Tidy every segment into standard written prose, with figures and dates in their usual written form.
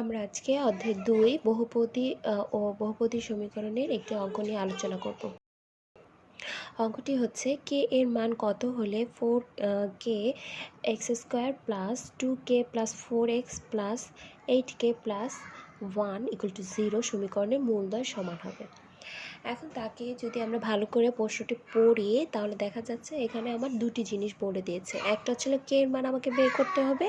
আমরা আজকে অধ্যায় 2 বহুপদী ও বহুপদী সমীকরণের একটি অঙ্ক নিয়ে আলোচনা করব। অঙ্কটি হচ্ছে কে এর মান কত হলে 4k x² plus 2k plus 4x plus 8k plus 1 = 0 সমীকরণের মূলদ্বয় সমান হবে। এখন তাকে যদি আমরা ভালো করে প্রশ্নটি পড়ি তাহলে দেখা যাচ্ছে এখানে আমার দুটি জিনিস বলে দিয়েছে। একটা হচ্ছিল কে এর মান আমাকে বের করতে হবে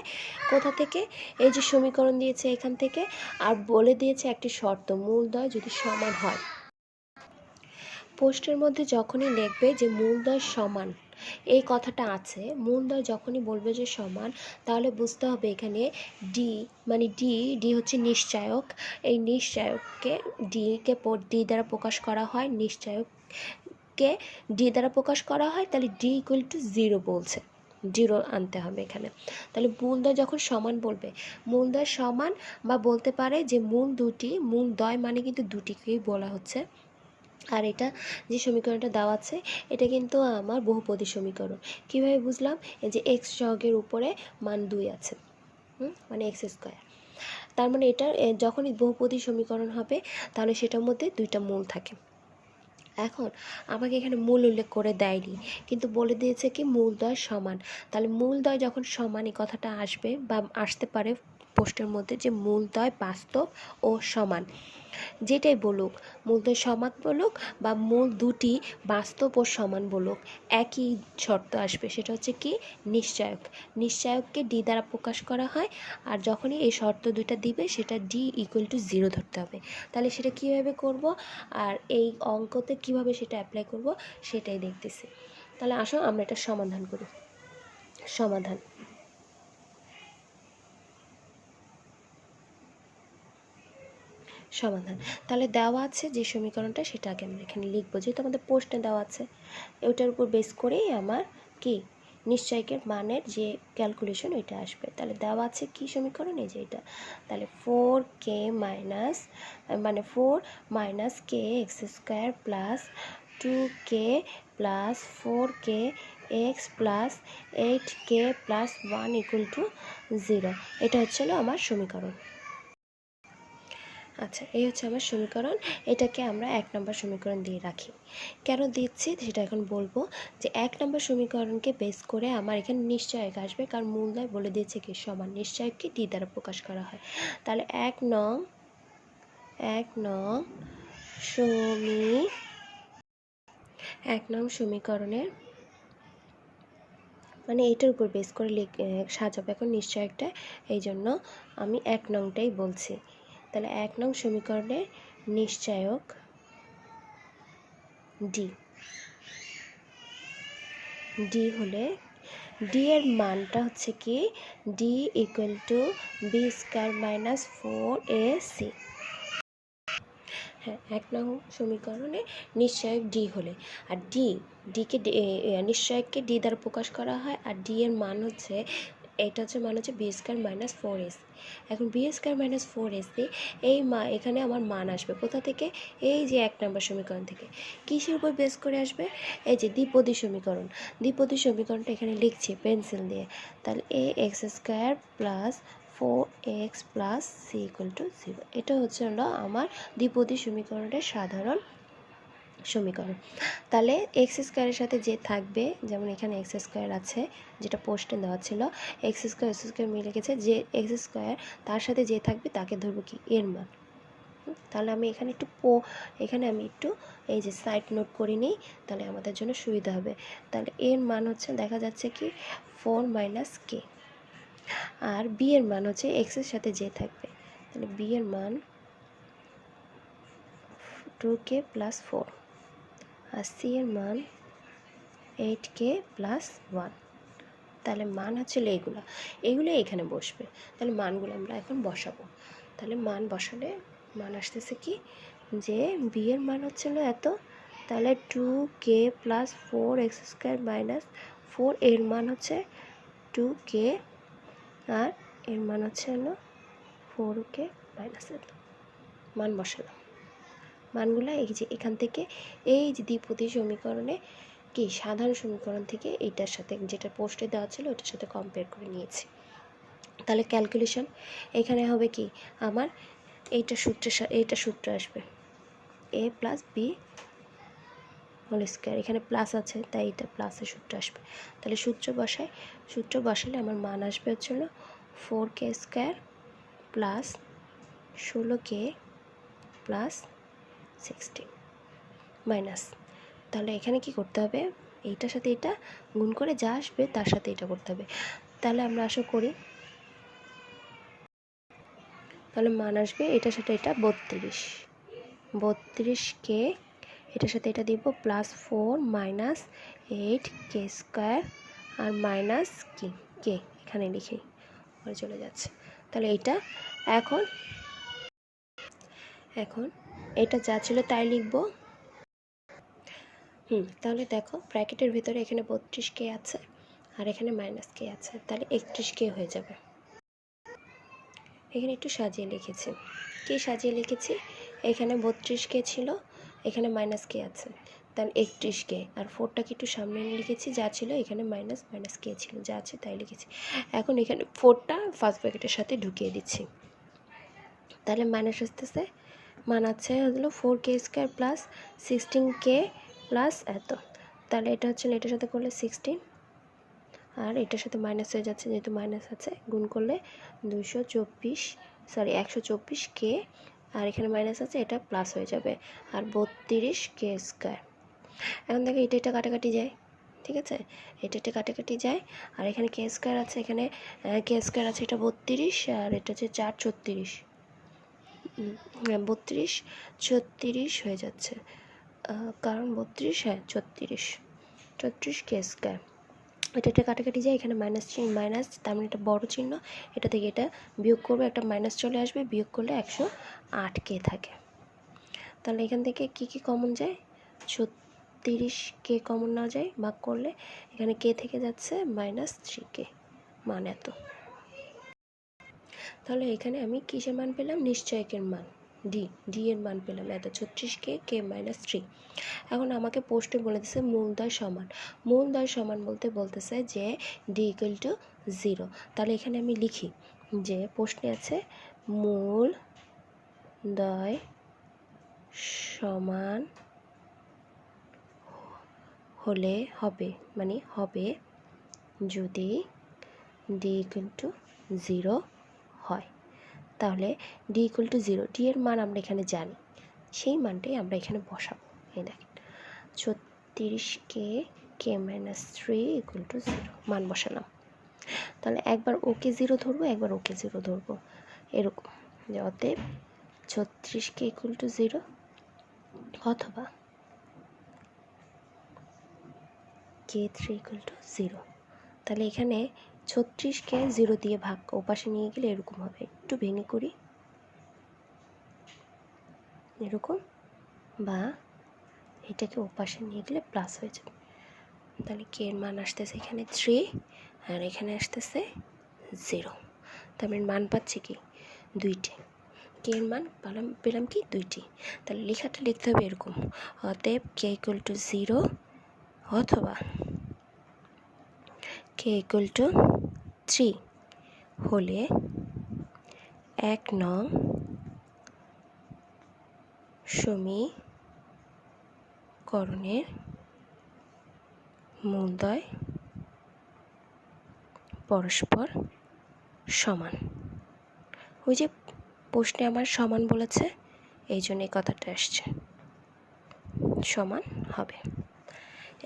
কোথা থেকে, এই যে সমীকরণ দিয়েছে এখান থেকে, আর বলে দিয়েছে একটি শর্ত, মূলদ্বয় যদি সমান হয়। প্রশ্নের মধ্যে যখনই লিখবে যে মূলদ্বয় সমান এই কথাটা আছে, মূলদ্বয় যখনই বলবে যে সমান, তাহলে বুঝতে হবে এখানে ডি মানে ডি হচ্ছে নিশ্চায়ক। এই নিশ্চায়ককে ডি দ্বারা প্রকাশ করা হয়, নিশ্চায়ককে ডি দ্বারা প্রকাশ করা হয়, তাহলে ডি = 0 বলছে, 0 আনতে হবে এখানে। তাহলে মূলদ্বয় যখন সমান বলবে, মূলদ্বয় সমান বা বলতে পারে যে মূলদ্বয় মানে কিন্তু দুটিকেই বলা হচ্ছে। আর এটা যে সমীকরণটা দেওয়া আছে এটা কিন্তু আমার বহুপদী সমীকরণ। কীভাবে বুঝলাম? এই যে এক্স সহগের উপরে মান 2 আছে, মানে x²। তার মানে এটা যখনই বহুপদী সমীকরণ হবে তাহলে সেটার মধ্যে দুইটা মূল থাকে। এখন আমাকে এখানে মূল উল্লেখ করে দেয়নি, কিন্তু বলে দিয়েছে কি মূলদ্বয় সমান। তাহলে মূলদ্বয় যখন সমান এই কথাটা আসবে বা আসতে পারে প্রশ্নের মধ্যে যে মূলদ্বয় বাস্তব ও সমান, যেটাই বলুক, মূলদ্বয় সমান বলুক বা মূল দুটি বাস্তব ও সমান বলুক, একই শর্ত আসবে, সেটা হচ্ছে কি নিশ্চায়ককে ডি দ্বারা প্রকাশ করা হয়। আর যখনই এই শর্ত দুইটা দিবে সেটা ডি = 0 ধরতে হবে। তাহলে সেটা কিভাবে করব আর এই অঙ্কতে কিভাবে সেটা অ্যাপ্লাই করব সেটাই দেখতেছি। তাহলে আসো আমরা এটা সমাধান করি। সমাধান তাহলে দেওয়া আছে যে সমীকরণটা সেটা আগে আমরা এখানে লিখবো, যেহেতু আমাদের প্রশ্নে দেওয়া আছে। ওইটার উপর বেস করেই আমার কি নিশ্চয়কের মানের যে ক্যালকুলেশন ওইটা আসবে। তাহলে দেওয়া আছে কি সমীকরণ, এই যে এটা। তাহলে 4k - k x² plus 2k plus 4k x plus 8k plus 1 = 0। এটা হচ্ছে আমার সমীকরণ। আচ্ছা, এই হচ্ছে আমার সমীকরণ। এটাকে আমরা 1 নম্বর সমীকরণ দিয়ে রাখি। কেন দিচ্ছি সেটা এখন বলবো। যে 1 নম্বর সমীকরণকে বেস করে আমার এখানে নিশ্চয়ক আসবে, কারণ মূলদ্বয় বলে দিয়েছে কি সমান, নিশ্চয়ককে ডি দ্বারা প্রকাশ করা হয়। তাহলে 1 নং সমীকরণের মানে এটার উপর বেস করে সাজাবো এখন নিশ্চয়কটা, এই জন্য আমি 1 নংটাই বলছি। তাহলে 1 নং সমীকরণের নিশ্চয়ক ডি হলে ডি এর মানটা হচ্ছে কি ডি = b² - 4ac। হ্যাঁ, 1 নং সমীকরণে নিশ্চয়ক ডি হলে, আর ডিকে নিশ্চয়ককে ডি দ্বারা প্রকাশ করা হয়, আর ডি এর মান হচ্ছে মান হচ্ছে b² - 4ac। এখন b² - 4ac এখানে আমার মান আসবে কোথা থেকে? এই যে 1 নম্বর সমীকরণ থেকে। কিসের উপর বেস করে আসবে? এই যে দ্বিপদী সমীকরণটা এখানে লিখছি পেন্সিল দিয়ে। তাহলে ax² plus 4x plus c = 0। এটা হলো আমার দ্বিপদী সমীকরণের সাধারণ সমীকরণ। তাহলে x² এর সাথে যে থাকবে, যেমন এখানে x² আছে যেটা প্রশ্নে দেওয়া ছিল, x² মিলে গেছে, যে x² তার সাথে যে থাকবে তাকে ধরবো কি এর মান। তাহলে আমি এখানে আমি একটু এই যে সাইড নোট করে নিই, তাহলে আমাদের জন্য সুবিধা হবে। তাহলে এর মান হচ্ছে দেখা যাচ্ছে কি 4 - k, আর বি এর মান হচ্ছে x এর সাথে যে থাকবে, তাহলে বি এর মান 2k প্লাস 4, আর সি এর মান 8k প্লাস 1। তাহলে মান হচ্ছে এগুলো এখানে বসবে। তাহলে মানগুলো আমরা এখন বসাবো। তাহলে মান বসালে মান আসতেছে কি যে বি এর মান হচ্ছিল এত, তাহলে 2k প্লাস 4x² মাইনাস 4 এর মান হচ্ছে 2k, আর এর মান হচ্ছে 4k মাইনাস এত। মান বসালাম, মানগুলো এই যে এখান থেকে এই যে দ্বিপদী সমীকরণে কি সাধারণ সমীকরণ থেকে এইটার সাথে যেটা পোস্টে দেওয়া ছিল ওটার সাথে কম্পেয়ার করে নিয়েছি। তাহলে ক্যালকুলেশন এখানে হবে কি, আমার এইটা সূত্র আসবে a plus B whole square, এখানে প্লাস আছে তাই এটা প্লাসের সূত্র আসবে। তাহলে সূত্র বসালে আমার মান আসবে হচ্ছে 4k square plus 16k plus 16 minus, তাহলে এখানে কি করতে হবে, এইটার সাথে এটা গুণ করে যা আসবে তার সাথে এটা করতে হবে। তাহলে আমরা আশা করি তাহলে মান আসবে এটার সাথে এটা 32k, এটার সাথে এটা দিব প্লাস 4 মাইনাস 8k স্কোয়ার আর মাইনাস কে এখানে লিখেই পরে চলে যাচ্ছে। তাহলে এটা এখন এটা যা ছিল তাই লিখব। তাহলে দেখো ব্র্যাকেটের ভিতরে এখানে 32k আছে আর এখানে মাইনাস কে আছে, তাহলে 31k হয়ে যাবে। এখানে একটু সাজিয়ে লিখেছি, কি সাজিয়ে লিখেছি, এখানে 32k ছিল, এখানে মাইনাস কে আছে, তাহলে 31k, আর 4টাকে একটু সামনে লিখেছি, যা ছিল এখানে মাইনাস কে ছিল, যা আছে তাই লিখেছি। এখন এখানে 4টা ফার্স্ট ব্র্যাকেটের সাথে ঢুকিয়ে দিচ্ছি, তাহলে মাইনাস আসতেছে, মান আছে হলো 4k square plus 16k plus এত, তাহলে এটা হচ্ছে এটার সাথে করলে 16 আর এটার সাথে মাইনাস হয়ে যাচ্ছে, যেহেতু মাইনাস আছে গুণ করলে 124k, আর এখানে মাইনাস আছে এটা প্লাস হয়ে যাবে, আর 32k স্কোয়ার। এখন দেখো এটা কাটাকাটি যায়, ঠিক আছে, এটা কাটাকাটি যায়, আর এখানে কে স্কোয়ার আছে, এখানে কে স্কোয়ার আছে, এটা 32 আর এটা হচ্ছে 4 36, 32 36 হয়ে যাচ্ছে, কারণ 32 হ্যাঁ 36 কে স্কোয়ার। এটা কাটাকাটি যায়, এখানে মাইনাস তার মানে এটা বড় চিহ্ন, এটা থেকে এটা বিয়োগ করবে, একটা মাইনাস চলে আসবে, বিয়োগ করলে 108k থাকে। তাহলে এখান থেকে কি কমন যায়, 36k কমন না যায়, ভাগ করলে এখানে কে থেকে যাচ্ছে -3k, মান এত। তাহলে এখানে আমি কিসের মান পেলাম, নিশ্চয়কের মান, ডি এর মান পেলাম এত, 36k k -3। এখন আমাকে প্রশ্নে বলে দিচ্ছে মূলদ্বয় সমান বলতেছে যে ডি ইকুয়াল টু 0। তাহলে এখানে আমি লিখি যে প্রশ্নে আছে মূলদ্বয় সমান হবে যদি ডি ইকুয়াল টু 0 হয়। তাহলে ডি ইকুয়াল টু 0, ডি এর মান আমরা এখানে জানি, সেই মানটাই আমরা এখানে বসাবো। এই দেখেন 36k k -3 ইকুয়াল টু 0 মান বসালাম। তাহলে একবার ওকে 0 ধরবো, একবার ওকে 0 ধরবো, এরকম যে অতএব 36k ইকুয়াল টু 0 অথবা k3 ইকুয়াল টু 0। তাহলে এখানে 36কে 0 দিয়ে ভাগ ওপাশে নিয়ে গেলে এরকম হবে, একটু ভেঙে করি এরকম, বা এটাকে ওপাশে নিয়ে গেলে প্লাস হয়ে যাবে। তাহলে কে এর মান আসতেছে এখানে 3 আর এখানে আসতেছে 0, তার মানে মান পাচ্ছি কি 2টি, কে এর মান পেলাম কি 2টি। তাহলে লেখাটা লিখতে হবে এরকম, অতএব কে ইকুয়াল টু 0 অথবা কে ইকুয়াল টু 3 হলে 1 নং সমীকরণের মূলদ্বয় পরস্পর সমান। ওই যে প্রশ্নে আমার সমান বলেছে, এই জন্য এই কথাটা আসছে, সমান হবে।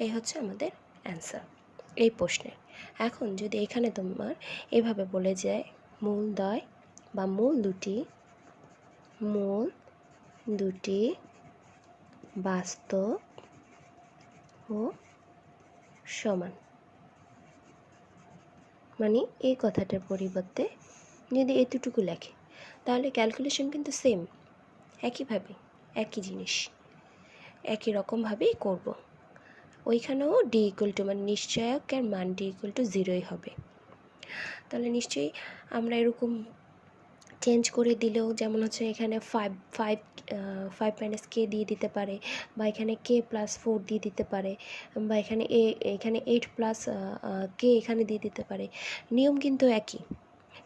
এই হচ্ছে আমাদের অ্যান্সার এই প্রশ্নের। এখন যদি এখানে তোমার এভাবে বলে যায় মূলদ্বয় বা মূল দুটি বাস্তব ও সমান, মানে এই কথাটার পরিবর্তে যদি এতটুকু লেখে, তাহলে ক্যালকুলেশন কিন্তু সেম, একইভাবে একই জিনিস একই রকমভাবেই করব। ওইখানেও ডি ইকুয়াল টু মানে নিশ্চয়কের মান ডি ইকুয়াল টু 0ই হবে। তাহলে নিশ্চয়ই আমরা এরকম চেঞ্জ করে দিলেও, যেমন হচ্ছে এখানে 5 মাইনাস কে দিয়ে দিতে পারে, বা এখানে কে প্লাস 4 দিয়ে দিতে পারে, বা এখানে 8 প্লাস কে এখানে দিয়ে দিতে পারে, নিয়ম কিন্তু একই।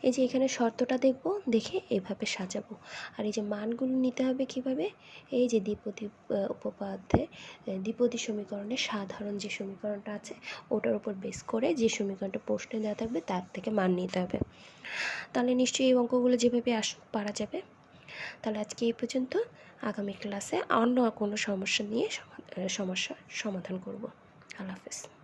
এই যে এখানে শর্তটা দেখব, দেখে এভাবে সাজাবো। আর এই যে মানগুলো নিতে হবে কিভাবে, এই যে দ্বিপদী উপপাদ্যে দ্বিপদী সমীকরণে সাধারণ যে সমীকরণটা আছে ওটার উপর বেস করে যে সমীকরণটা প্রশ্নে দেওয়া থাকবে তার থেকে মান নিতে হবে। তাহলে নিশ্চয়ই এই অঙ্কগুলো যেভাবে আসুক পারা যাবে। তাহলে আজকে এই পর্যন্ত, আগামী ক্লাসে অন্য কোনো সমস্যা নিয়ে সমস্যার সমাধান করব। আল্লাহ হাফেজ।